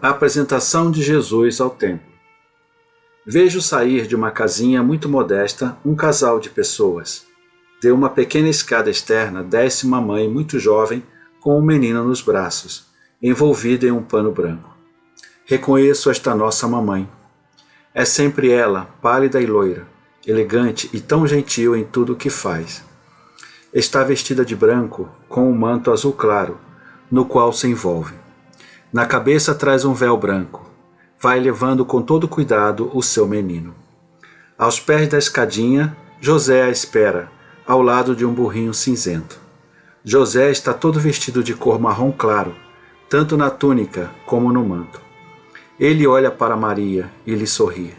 A apresentação de Jesus ao templo. Vejo sair de uma casinha muito modesta um casal de pessoas. De uma pequena escada externa desce uma mãe muito jovem com um menino nos braços, envolvida em um pano branco. Reconheço esta nossa mamãe. É sempre ela, pálida e loira, elegante e tão gentil em tudo o que faz. Está vestida de branco com um manto azul claro, no qual se envolve. Na cabeça traz um véu branco. Vai levando com todo cuidado o seu menino. Aos pés da escadinha, José a espera, ao lado de um burrinho cinzento. José está todo vestido de cor marrom claro, tanto na túnica como no manto. Ele olha para Maria e lhe sorri.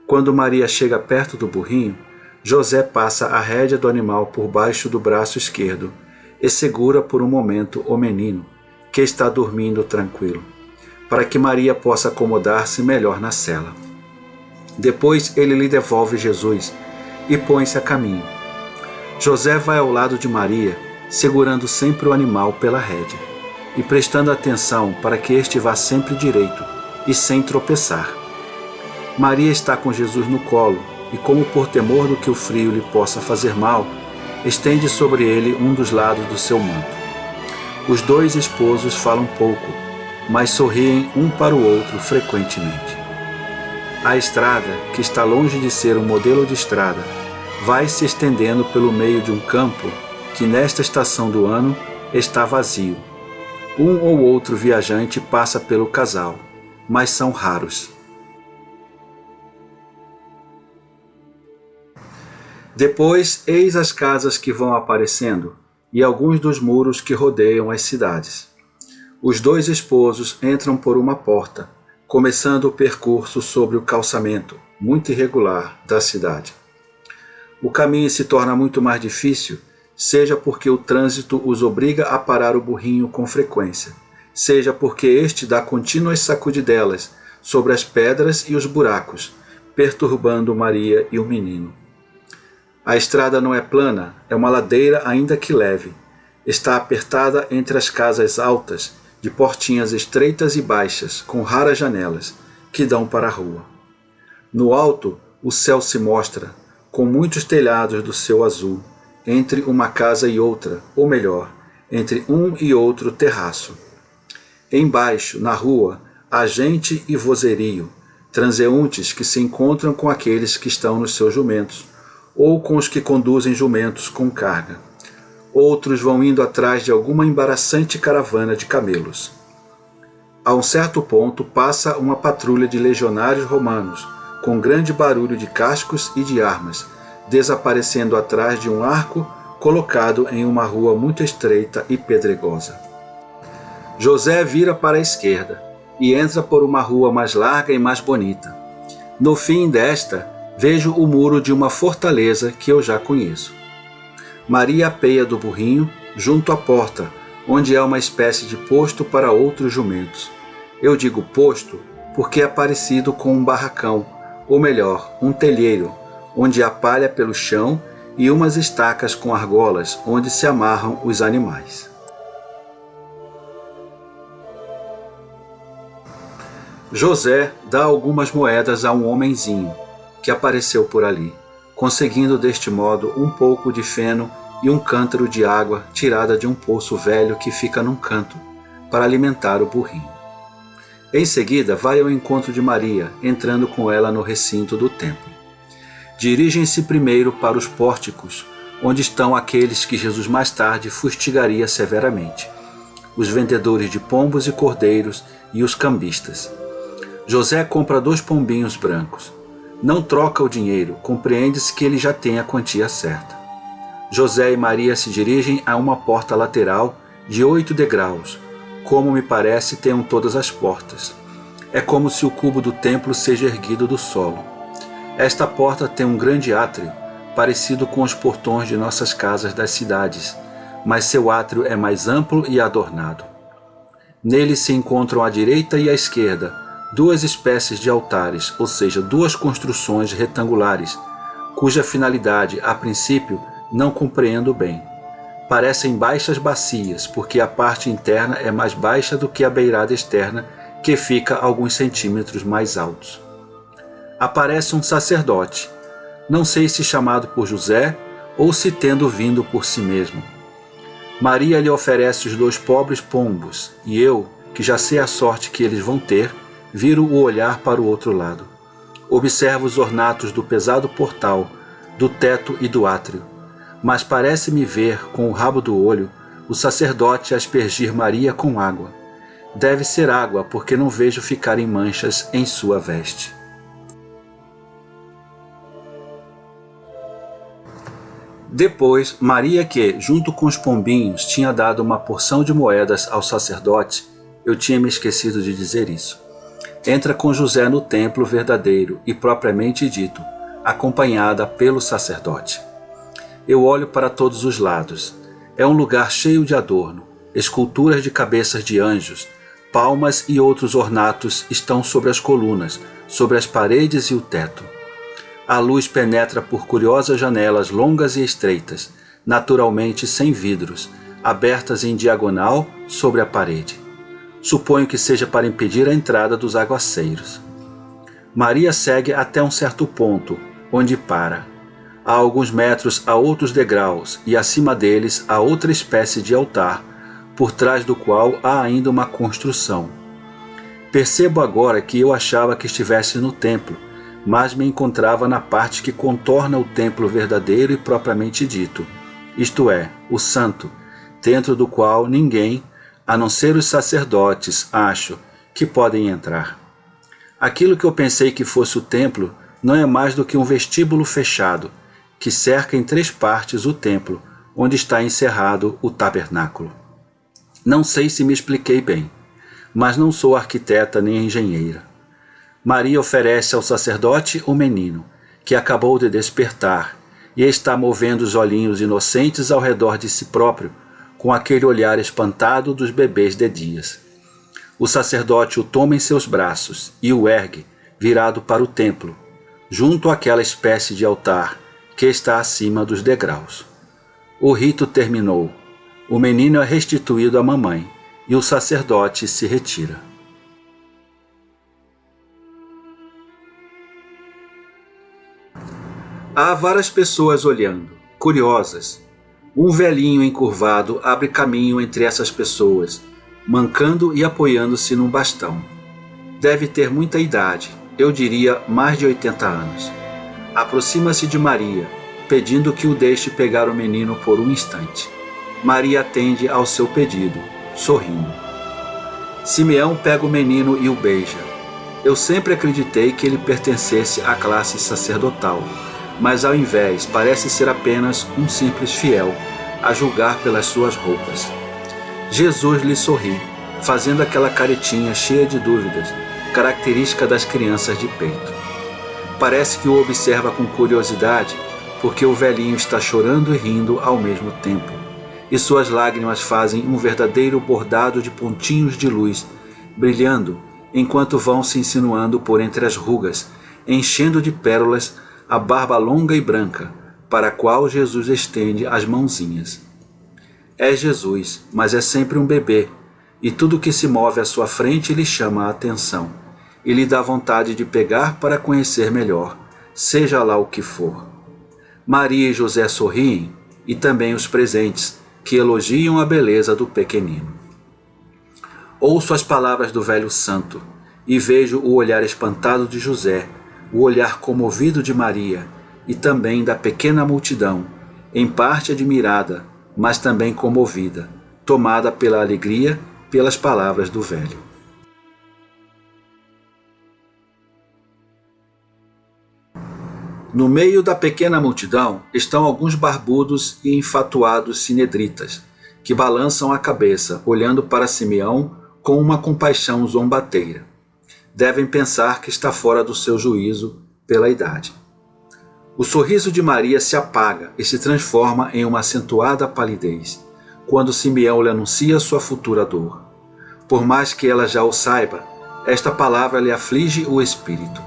Quando Maria chega perto do burrinho, José passa a rédea do animal por baixo do braço esquerdo e segura por um momento o menino, que está dormindo tranquilo, para que Maria possa acomodar-se melhor na sela. Depois ele lhe devolve Jesus e põe-se a caminho. José vai ao lado de Maria, segurando sempre o animal pela rédea e prestando atenção para que este vá sempre direito e sem tropeçar. Maria está com Jesus no colo e, como por temor do que o frio lhe possa fazer mal, estende sobre ele um dos lados do seu manto. Os dois esposos falam pouco, mas sorriem um para o outro frequentemente. A estrada, que está longe de ser um modelo de estrada, vai se estendendo pelo meio de um campo que nesta estação do ano está vazio. Um ou outro viajante passa pelo casal, mas são raros. Depois, eis as casas que vão aparecendo e alguns dos muros que rodeiam as cidades. Os dois esposos entram por uma porta, começando o percurso sobre o calçamento, muito irregular, da cidade. O caminho se torna muito mais difícil, seja porque o trânsito os obriga a parar o burrinho com frequência, seja porque este dá contínuas sacudidelas sobre as pedras e os buracos, perturbando Maria e o menino. A estrada não é plana, é uma ladeira ainda que leve. Está apertada entre as casas altas, de portinhas estreitas e baixas, com raras janelas, que dão para a rua. No alto, o céu se mostra, com muitos telhados do céu azul, entre uma casa e outra, ou melhor, entre um e outro terraço. Embaixo, na rua, há gente e vozerio, transeuntes que se encontram com aqueles que estão nos seus jumentos, ou com os que conduzem jumentos com carga. Outros vão indo atrás de alguma embaraçante caravana de camelos. A um certo ponto passa uma patrulha de legionários romanos, com grande barulho de cascos e de armas, desaparecendo atrás de um arco colocado em uma rua muito estreita e pedregosa. José vira para a esquerda e entra por uma rua mais larga e mais bonita. No fim desta, vejo o muro de uma fortaleza que eu já conheço. Maria apeia do burrinho junto à porta, onde há uma espécie de posto para outros jumentos. Eu digo posto porque é parecido com um barracão, ou melhor, um telheiro, onde há palha pelo chão e umas estacas com argolas onde se amarram os animais. José dá algumas moedas a um homenzinho que apareceu por ali, conseguindo deste modo um pouco de feno e um cântaro de água tirada de um poço velho que fica num canto, para alimentar o burrinho. Em seguida vai ao encontro de Maria, entrando com ela no recinto do templo. Dirigem-se primeiro para os pórticos, onde estão aqueles que Jesus mais tarde fustigaria severamente, os vendedores de pombos e cordeiros e os cambistas. José compra 2 pombinhos brancos. Não troca o dinheiro, compreende-se que ele já tem a quantia certa. José e Maria se dirigem a uma porta lateral de 8 degraus. Como me parece, tenham todas as portas. É como se o cubo do templo seja erguido do solo. Esta porta tem um grande átrio, parecido com os portões de nossas casas das cidades, mas seu átrio é mais amplo e adornado. Nele se encontram à direita e à esquerda 2 espécies de altares, ou seja, 2 construções retangulares, cuja finalidade, a princípio, não compreendo bem. Parecem baixas bacias, porque a parte interna é mais baixa do que a beirada externa, que fica alguns centímetros mais altos. Aparece um sacerdote, não sei se chamado por José ou se tendo vindo por si mesmo. Maria lhe oferece os 2 pobres pombos, e eu, que já sei a sorte que eles vão ter, viro o olhar para o outro lado. Observo os ornatos do pesado portal, do teto e do átrio, mas parece-me ver, com o rabo do olho, o sacerdote a aspergir Maria com água. Deve ser água, porque não vejo ficarem manchas em sua veste. Depois, Maria, que, junto com os pombinhos, tinha dado uma porção de moedas ao sacerdote, eu tinha me esquecido de dizer isso, entra com José no templo verdadeiro e propriamente dito, acompanhada pelo sacerdote. Eu olho para todos os lados. É um lugar cheio de adorno, esculturas de cabeças de anjos, palmas e outros ornatos estão sobre as colunas, sobre as paredes e o teto. A luz penetra por curiosas janelas longas e estreitas, naturalmente sem vidros, abertas em diagonal sobre a parede. Suponho que seja para impedir a entrada dos aguaceiros. Maria segue até um certo ponto, onde para. Há alguns metros há outros degraus, e acima deles há outra espécie de altar, por trás do qual há ainda uma construção. Percebo agora que eu achava que estivesse no templo, mas me encontrava na parte que contorna o templo verdadeiro e propriamente dito, isto é, o santo, dentro do qual ninguém, a não ser os sacerdotes, acho, que podem entrar. Aquilo que eu pensei que fosse o templo não é mais do que um vestíbulo fechado, que cerca em 3 partes o templo, onde está encerrado o tabernáculo. Não sei se me expliquei bem, mas não sou arquiteta nem engenheira. Maria oferece ao sacerdote o menino, que acabou de despertar, e está movendo os olhinhos inocentes ao redor de si próprio, com aquele olhar espantado dos bebês de dias. O sacerdote o toma em seus braços e o ergue, virado para o templo, junto àquela espécie de altar que está acima dos degraus. O rito terminou. O menino é restituído à mamãe e o sacerdote se retira. Há várias pessoas olhando, curiosas. Um velhinho encurvado abre caminho entre essas pessoas, mancando e apoiando-se num bastão. Deve ter muita idade, eu diria mais de 80 anos. Aproxima-se de Maria, pedindo que o deixe pegar o menino por um instante. Maria atende ao seu pedido, sorrindo. Simeão pega o menino e o beija. Eu sempre acreditei que ele pertencesse à classe sacerdotal, mas ao invés parece ser apenas um simples fiel, a julgar pelas suas roupas. Jesus lhe sorri, fazendo aquela caretinha cheia de dúvidas, característica das crianças de peito. Parece que o observa com curiosidade, porque o velhinho está chorando e rindo ao mesmo tempo, e suas lágrimas fazem um verdadeiro bordado de pontinhos de luz, brilhando enquanto vão se insinuando por entre as rugas, enchendo de pérolas a barba longa e branca, para a qual Jesus estende as mãozinhas. É Jesus, mas é sempre um bebê, e tudo que se move à sua frente lhe chama a atenção, e lhe dá vontade de pegar para conhecer melhor, seja lá o que for. Maria e José sorriem, e também os presentes, que elogiam a beleza do pequenino. Ouço as palavras do velho santo, e vejo o olhar espantado de José, o olhar comovido de Maria, e também da pequena multidão, em parte admirada, mas também comovida, tomada pela alegria pelas palavras do velho. No meio da pequena multidão estão alguns barbudos e enfatuados sinedritas, que balançam a cabeça, olhando para Simeão com uma compaixão zombateira. Devem pensar que está fora do seu juízo pela idade. O sorriso de Maria se apaga e se transforma em uma acentuada palidez, quando Simeão lhe anuncia sua futura dor. Por mais que ela já o saiba, esta palavra lhe aflige o espírito.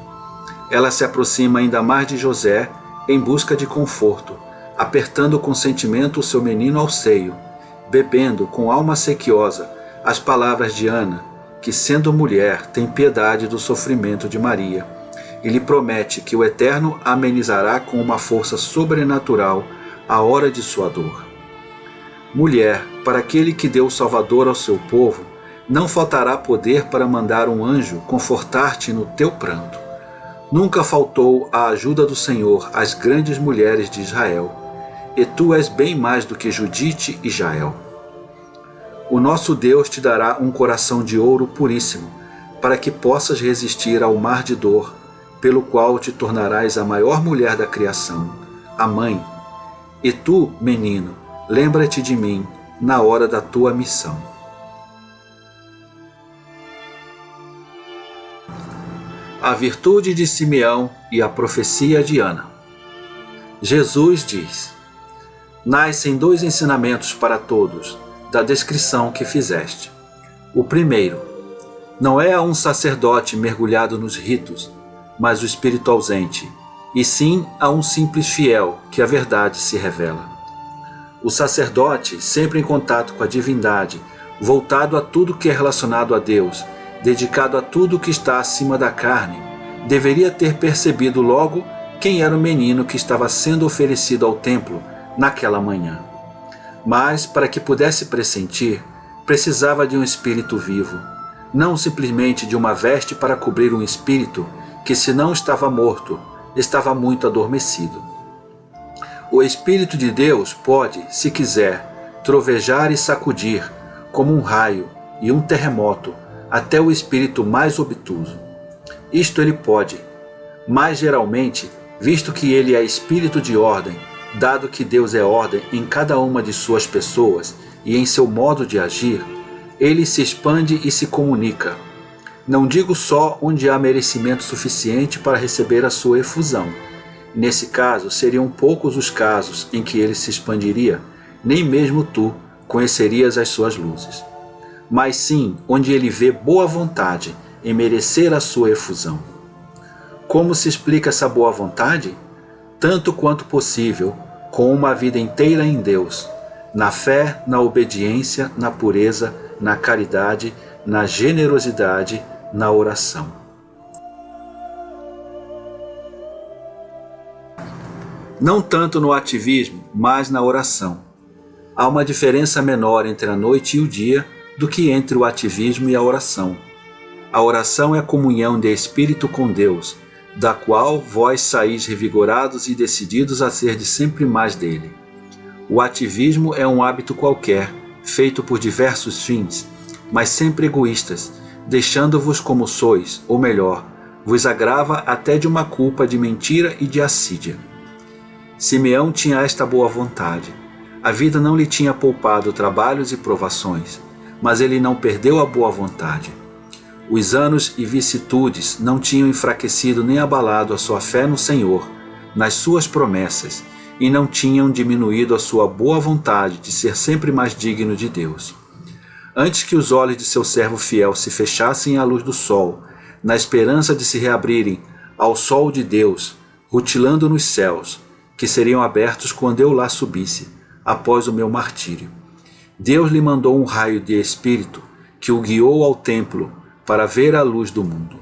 Ela se aproxima ainda mais de José em busca de conforto, apertando com sentimento o seu menino ao seio, bebendo com alma sequiosa as palavras de Ana que, sendo mulher, tem piedade do sofrimento de Maria, e lhe promete que o Eterno amenizará com uma força sobrenatural a hora de sua dor. Mulher, para aquele que deu o Salvador ao seu povo, não faltará poder para mandar um anjo confortar-te no teu pranto. Nunca faltou a ajuda do Senhor às grandes mulheres de Israel, e tu és bem mais do que Judite e Jael. O nosso Deus te dará um coração de ouro puríssimo, para que possas resistir ao mar de dor, pelo qual te tornarás a maior mulher da criação, a mãe. E tu, menino, lembra-te de mim na hora da tua missão. A virtude de Simeão e a profecia de Ana. Jesus diz: nascem dois ensinamentos para todos, da descrição que fizeste. O primeiro, não é a um sacerdote mergulhado nos ritos, mas o espírito ausente, e sim a um simples fiel que a verdade se revela. O sacerdote, sempre em contato com a divindade, voltado a tudo que é relacionado a Deus, dedicado a tudo que está acima da carne, deveria ter percebido logo quem era o menino que estava sendo oferecido ao templo naquela manhã. Mas, para que pudesse pressentir, precisava de um espírito vivo, não simplesmente de uma veste para cobrir um espírito que, se não estava morto, estava muito adormecido. O Espírito de Deus pode, se quiser, trovejar e sacudir, como um raio e um terremoto, até o espírito mais obtuso. Isto ele pode, mas geralmente, visto que ele é espírito de ordem, dado que Deus é ordem em cada uma de suas pessoas e em seu modo de agir, ele se expande e se comunica. Não digo só onde há merecimento suficiente para receber a sua efusão. Nesse caso, seriam poucos os casos em que ele se expandiria, nem mesmo tu conhecerias as suas luzes. Mas sim onde ele vê boa vontade em merecer a sua efusão. Como se explica essa boa vontade? Tanto quanto possível, com uma vida inteira em Deus, na fé, na obediência, na pureza, na caridade, na generosidade, na oração. Não tanto no ativismo, mas na oração. Há uma diferença menor entre a noite e o dia do que entre o ativismo e a oração. A oração é a comunhão de espírito com Deus, da qual vós saís revigorados e decididos a ser de sempre mais dele. O ativismo é um hábito qualquer, feito por diversos fins, mas sempre egoístas, deixando-vos como sois, ou melhor, vos agrava até de uma culpa de mentira e de assídia. Simeão tinha esta boa vontade. A vida não lhe tinha poupado trabalhos e provações, mas ele não perdeu a boa vontade. Os anos e vicissitudes não tinham enfraquecido nem abalado a sua fé no Senhor, nas suas promessas, e não tinham diminuído a sua boa vontade de ser sempre mais digno de Deus. Antes que os olhos de seu servo fiel se fechassem à luz do sol, na esperança de se reabrirem ao sol de Deus, rutilando nos céus, que seriam abertos quando eu lá subisse, após o meu martírio, Deus lhe mandou um raio de espírito que o guiou ao templo para ver a luz do mundo.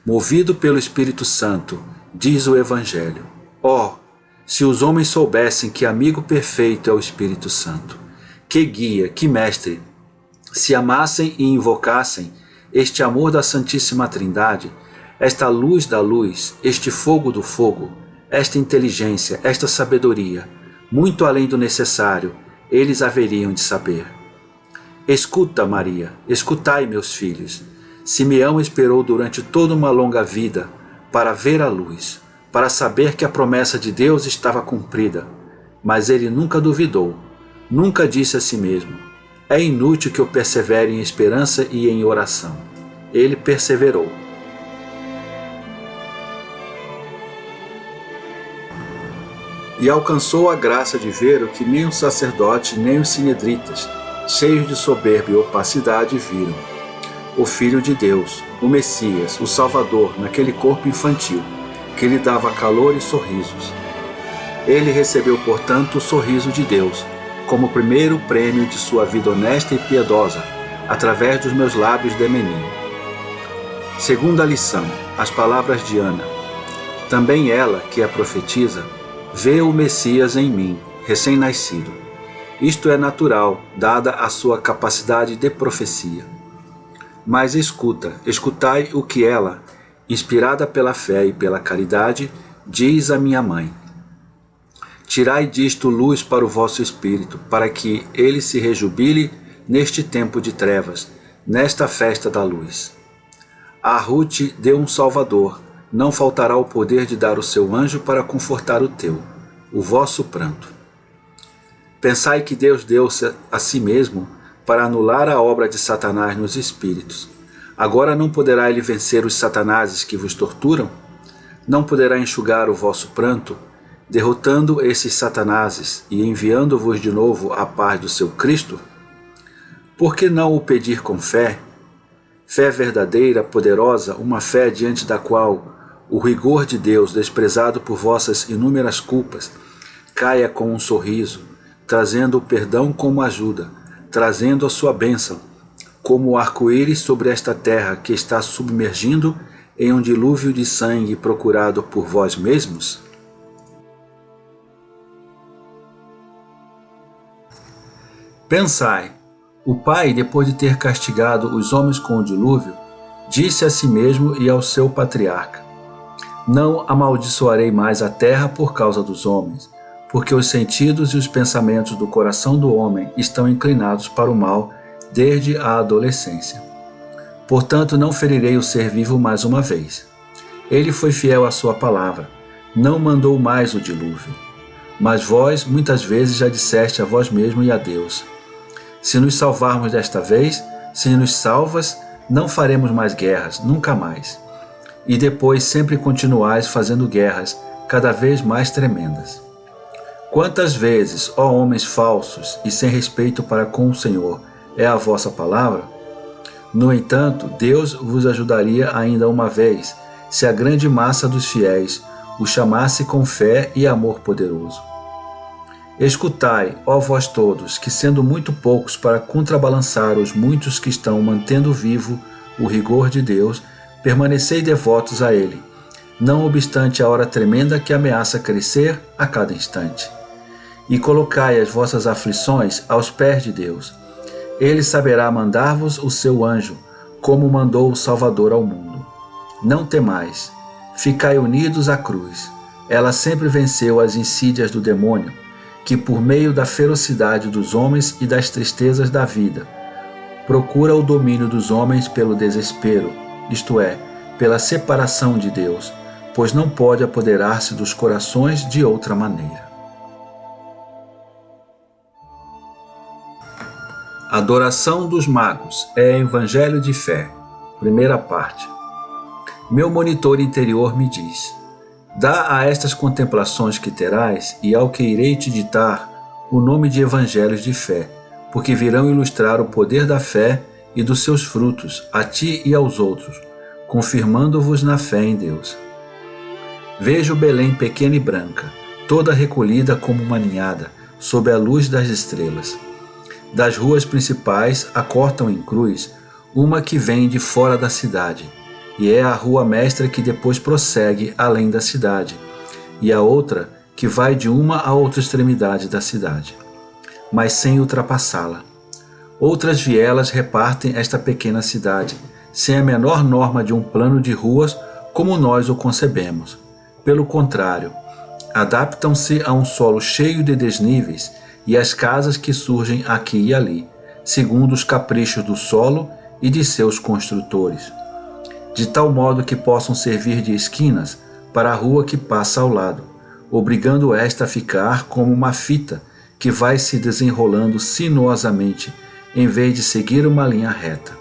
Movido pelo Espírito Santo, diz o Evangelho: ó, se os homens soubessem que amigo perfeito é o Espírito Santo, que guia, que mestre, se amassem e invocassem este amor da Santíssima Trindade, esta luz da luz, este fogo do fogo, esta inteligência, esta sabedoria, muito além do necessário, eles haveriam de saber. Escuta, Maria, escutai, meus filhos. Simeão esperou durante toda uma longa vida para ver a luz, para saber que a promessa de Deus estava cumprida, mas ele nunca duvidou, nunca disse a si mesmo: é inútil que eu persevere em esperança e em oração. Ele perseverou. E alcançou a graça de ver o que nem os sacerdotes nem os sinedritas, cheios de soberba e opacidade, viram: o Filho de Deus, o Messias, o Salvador, naquele corpo infantil, que lhe dava calor e sorrisos. Ele recebeu, portanto, o sorriso de Deus, como primeiro prêmio de sua vida honesta e piedosa, através dos meus lábios de menino. Segunda lição, as palavras de Ana. Também ela, que é profetisa, vê o Messias em mim, recém-nascido. Isto é natural, dada a sua capacidade de profecia. Mas escutai o que ela, inspirada pela fé e pela caridade, diz à minha mãe. Tirai disto luz para o vosso espírito, para que ele se rejubile neste tempo de trevas, nesta festa da luz. A Ruth deu um Salvador, não faltará o poder de dar o seu anjo para confortar o teu, o vosso pranto. Pensai que Deus deu-se a si mesmo para anular a obra de Satanás nos espíritos. Agora não poderá ele vencer os satanases que vos torturam? Não poderá enxugar o vosso pranto, derrotando esses satanases e enviando-vos de novo a paz do seu Cristo? Por que não o pedir com fé? Fé verdadeira, poderosa, uma fé diante da qual o rigor de Deus, desprezado por vossas inúmeras culpas, caia com um sorriso, trazendo o perdão como ajuda, trazendo a sua bênção, como o arco-íris sobre esta terra que está submergindo em um dilúvio de sangue procurado por vós mesmos? Pensai, o Pai, depois de ter castigado os homens com o dilúvio, disse a si mesmo e ao seu patriarca: Não amaldiçoarei mais a terra por causa dos homens, porque os sentidos e os pensamentos do coração do homem estão inclinados para o mal desde a adolescência. Portanto, não ferirei o ser vivo mais uma vez. Ele foi fiel à sua palavra, não mandou mais o dilúvio. Mas vós, muitas vezes, já disseste a vós mesmo e a Deus: Se nos salvarmos desta vez, se nos salvas, não faremos mais guerras, nunca mais. E depois sempre continuais fazendo guerras, cada vez mais tremendas. Quantas vezes, ó homens falsos e sem respeito para com o Senhor, é a vossa palavra? No entanto, Deus vos ajudaria ainda uma vez, se a grande massa dos fiéis o chamasse com fé e amor poderoso. Escutai, ó vós todos, que sendo muito poucos para contrabalançar os muitos que estão mantendo vivo o rigor de Deus, permanecei devotos a Ele, não obstante a hora tremenda que ameaça crescer a cada instante. E colocai as vossas aflições aos pés de Deus. Ele saberá mandar-vos o seu anjo, como mandou o Salvador ao mundo. Não temais, ficai unidos à cruz. Ela sempre venceu as insídias do demônio, que por meio da ferocidade dos homens e das tristezas da vida, procura o domínio dos homens pelo desespero, isto é, pela separação de Deus, pois não pode apoderar-se dos corações de outra maneira. Adoração dos magos é Evangelho de Fé, primeira parte. Meu monitor interior me diz: dá a estas contemplações que terás e ao que irei te ditar o nome de Evangelhos de Fé, porque virão ilustrar o poder da fé e dos seus frutos a ti e aos outros, confirmando-vos na fé em Deus. Vejo Belém pequena e branca, toda recolhida como uma ninhada, sob a luz das estrelas. Das ruas principais a cortam em cruz uma que vem de fora da cidade, e é a rua mestra que depois prossegue além da cidade, e a outra que vai de uma a outra extremidade da cidade, mas sem ultrapassá-la. Outras vielas repartem esta pequena cidade, sem a menor norma de um plano de ruas como nós o concebemos. Pelo contrário, adaptam-se a um solo cheio de desníveis e as casas que surgem aqui e ali, segundo os caprichos do solo e de seus construtores, de tal modo que possam servir de esquinas para a rua que passa ao lado, obrigando esta a ficar como uma fita que vai se desenrolando sinuosamente, em vez de seguir uma linha reta,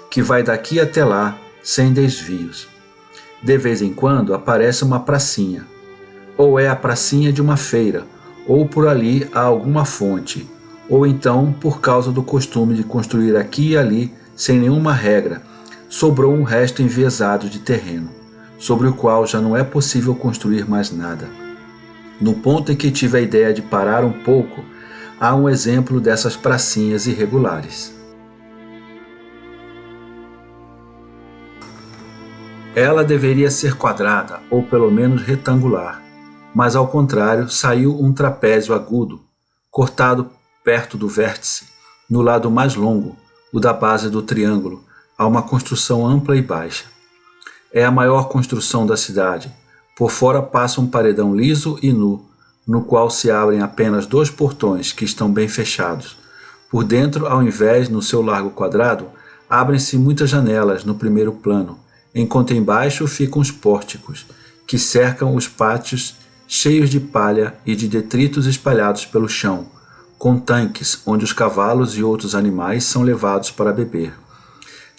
que vai daqui até lá sem desvios. De vez em quando aparece uma pracinha, ou é a pracinha de uma feira, ou por ali há alguma fonte, ou então, por causa do costume de construir aqui e ali, sem nenhuma regra, sobrou um resto enviesado de terreno, sobre o qual já não é possível construir mais nada. No ponto em que tive a ideia de parar um pouco, há um exemplo dessas pracinhas irregulares. Ela deveria ser quadrada, ou pelo menos retangular, mas ao contrário saiu um trapézio agudo, cortado perto do vértice, no lado mais longo, o da base do triângulo, a uma construção ampla e baixa. É a maior construção da cidade. Por fora passa um paredão liso e nu, no qual se abrem apenas 2 portões que estão bem fechados. Por dentro, ao invés, no seu largo quadrado, abrem-se muitas janelas no primeiro plano, enquanto embaixo ficam os pórticos, que cercam os pátios cheios de palha e de detritos espalhados pelo chão, com tanques onde os cavalos e outros animais são levados para beber.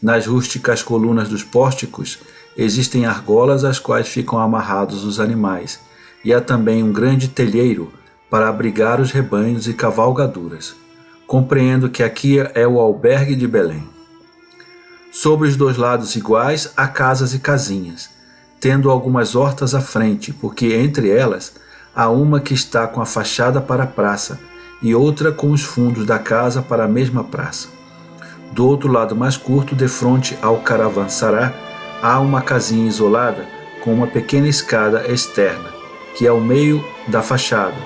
Nas rústicas colunas dos pórticos existem argolas às quais ficam amarrados os animais, e há também um grande telheiro para abrigar os rebanhos e cavalgaduras. Compreendo que aqui é o albergue de Belém. Sobre os 2 lados iguais há casas e casinhas, tendo algumas hortas à frente, porque entre elas há uma que está com a fachada para a praça e outra com os fundos da casa para a mesma praça. Do outro lado mais curto, defronte ao caravansará, há uma casinha isolada com uma pequena escada externa, que é ao meio da fachada,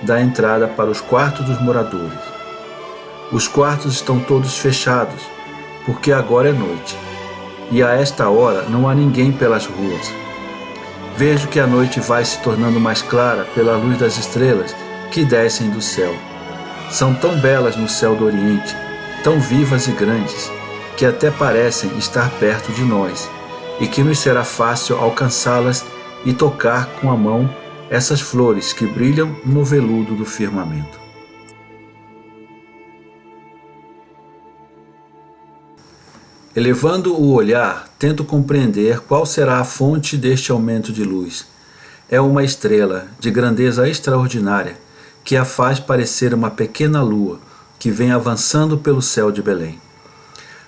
da entrada para os quartos dos moradores. Os quartos estão todos fechados, porque agora é noite, e a esta hora não há ninguém pelas ruas. Vejo que a noite vai se tornando mais clara pela luz das estrelas que descem do céu. São tão belas no céu do Oriente, tão vivas e grandes, que até parecem estar perto de nós, e que nos será fácil alcançá-las e tocar com a mão essas flores que brilham no veludo do firmamento. Elevando o olhar, tento compreender qual será a fonte deste aumento de luz. É uma estrela de grandeza extraordinária, que a faz parecer uma pequena lua que vem avançando pelo céu de Belém.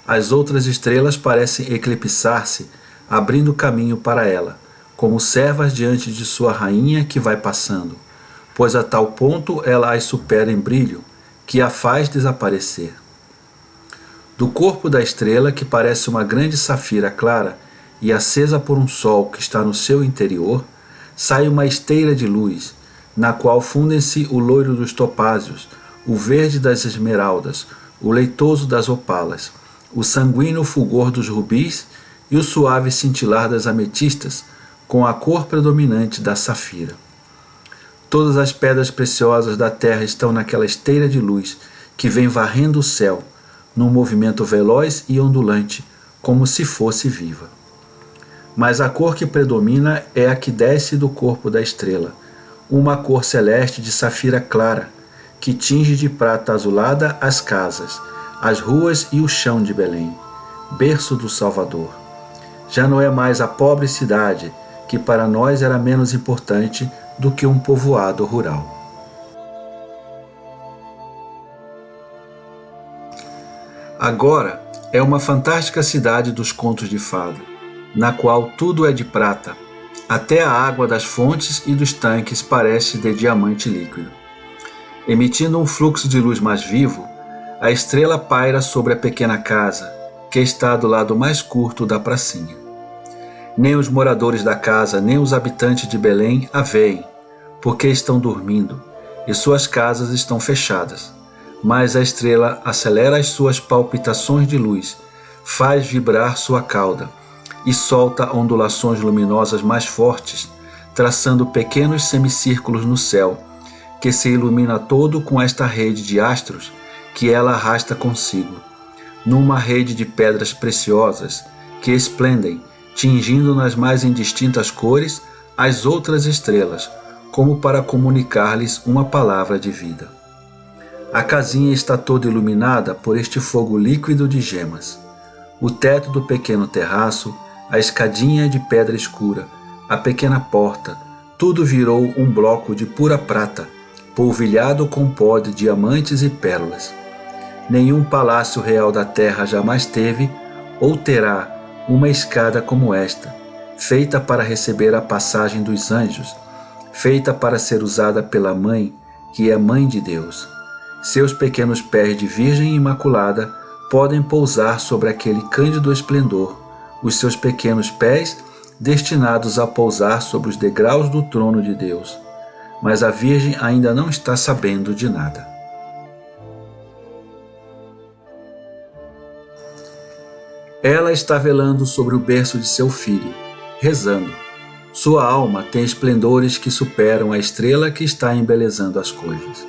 As outras estrelas parecem eclipsar-se, abrindo caminho para ela, como servas diante de sua rainha que vai passando, pois a tal ponto ela as supera em brilho, que a faz desaparecer. Do corpo da estrela, que parece uma grande safira clara e acesa por um sol que está no seu interior, sai uma esteira de luz, na qual fundem-se o loiro dos topázios, o verde das esmeraldas, o leitoso das opalas, o sanguíneo fulgor dos rubis e o suave cintilar das ametistas, com a cor predominante da safira. Todas as pedras preciosas da terra estão naquela esteira de luz que vem varrendo o céu, num movimento veloz e ondulante, como se fosse viva. Mas a cor que predomina é a que desce do corpo da estrela, uma cor celeste de safira clara, que tinge de prata azulada as casas, as ruas e o chão de Belém, berço do Salvador. Já não é mais a pobre cidade, que para nós era menos importante do que um povoado rural. Agora é uma fantástica cidade dos contos de fada, na qual tudo é de prata, até a água das fontes e dos tanques parece de diamante líquido. Emitindo um fluxo de luz mais vivo, a estrela paira sobre a pequena casa, que está do lado mais curto da pracinha. Nem os moradores da casa, nem os habitantes de Belém a veem, porque estão dormindo, e suas casas estão fechadas. Mas a estrela acelera as suas palpitações de luz, faz vibrar sua cauda e solta ondulações luminosas mais fortes, traçando pequenos semicírculos no céu, que se ilumina todo com esta rede de astros que ela arrasta consigo, numa rede de pedras preciosas que esplendem, tingindo nas mais indistintas cores as outras estrelas, como para comunicar-lhes uma palavra de vida. A casinha está toda iluminada por este fogo líquido de gemas. O teto do pequeno terraço, a escadinha de pedra escura, a pequena porta, tudo virou um bloco de pura prata, polvilhado com pó de diamantes e pérolas. Nenhum palácio real da terra jamais teve ou terá uma escada como esta, feita para receber a passagem dos anjos, feita para ser usada pela Mãe, que é Mãe de Deus. Seus pequenos pés de Virgem Imaculada podem pousar sobre aquele cândido esplendor. Os seus pequenos pés destinados a pousar sobre os degraus do trono de Deus, mas a Virgem ainda não está sabendo de nada. Ela está velando sobre o berço de seu filho, rezando. Sua alma tem esplendores que superam a estrela que está embelezando as coisas.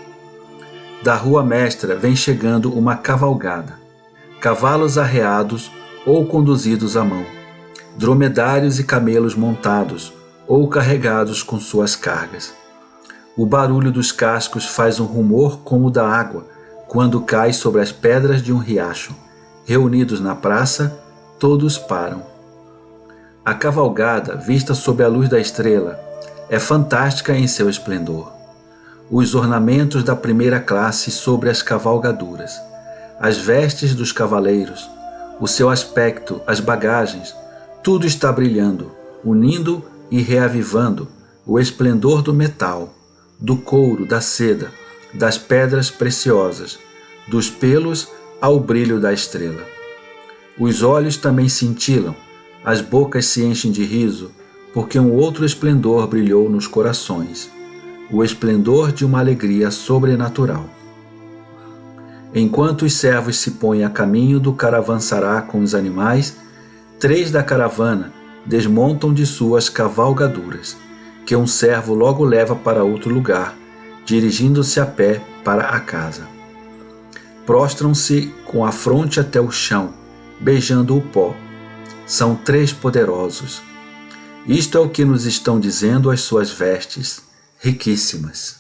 Da rua mestra vem chegando uma cavalgada, cavalos arreados ou conduzidos à mão, dromedários e camelos montados ou carregados com suas cargas. O barulho dos cascos faz um rumor como o da água quando cai sobre as pedras de um riacho. Reunidos na praça, todos param. A cavalgada, vista sob a luz da estrela, é fantástica em seu esplendor. Os ornamentos da primeira classe sobre as cavalgaduras, as vestes dos cavaleiros, o seu aspecto, as bagagens, tudo está brilhando, unindo e reavivando o esplendor do metal, do couro, da seda, das pedras preciosas, dos pelos ao brilho da estrela. Os olhos também cintilam, as bocas se enchem de riso, porque um outro esplendor brilhou nos corações, o esplendor de uma alegria sobrenatural. Enquanto os servos se põem a caminho do caravansará com os animais, 3 da caravana desmontam de suas cavalgaduras, que um servo logo leva para outro lugar, dirigindo-se a pé para a casa. Prostram-se com a fronte até o chão, beijando o pó. São 3 poderosos. Isto é o que nos estão dizendo as suas vestes, riquíssimas.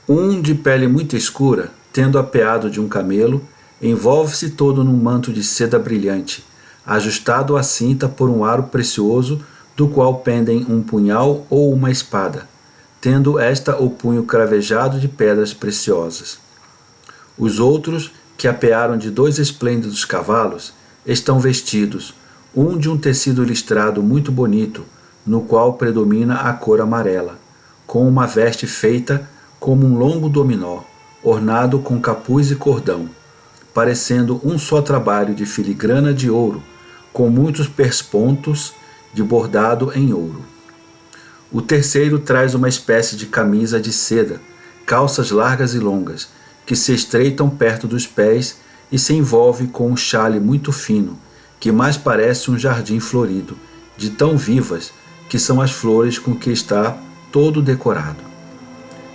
Um de pele muito escura, tendo apeado de um camelo, envolve-se todo num manto de seda brilhante, ajustado à cinta por um aro precioso, do qual pendem um punhal ou uma espada, tendo esta o punho cravejado de pedras preciosas. Os outros, que apearam de 2 esplêndidos cavalos, estão vestidos, um de um tecido listrado muito bonito, no qual predomina a cor amarela, com uma veste feita como um longo dominó, ornado com capuz e cordão, parecendo um só trabalho de filigrana de ouro, com muitos perspontos de bordado em ouro. O terceiro traz uma espécie de camisa de seda, calças largas e longas, que se estreitam perto dos pés e se envolve com um xale muito fino, que mais parece um jardim florido, de tão vivas que são as flores com que está todo decorado.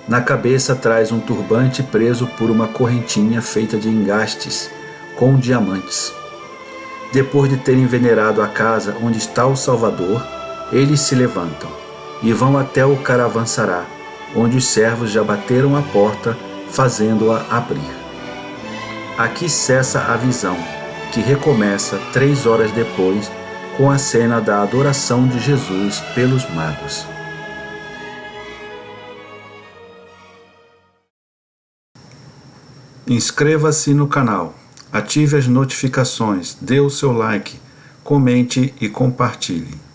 Na cabeça traz um turbante preso por uma correntinha feita de engastes, com diamantes. Depois de terem venerado a casa onde está o Salvador, eles se levantam e vão até o caravansará, onde os servos já bateram a porta, fazendo-a abrir. Aqui cessa a visão, que recomeça 3 horas depois, com a cena da adoração de Jesus pelos magos. Inscreva-se no canal, ative as notificações, dê o seu like, comente e compartilhe.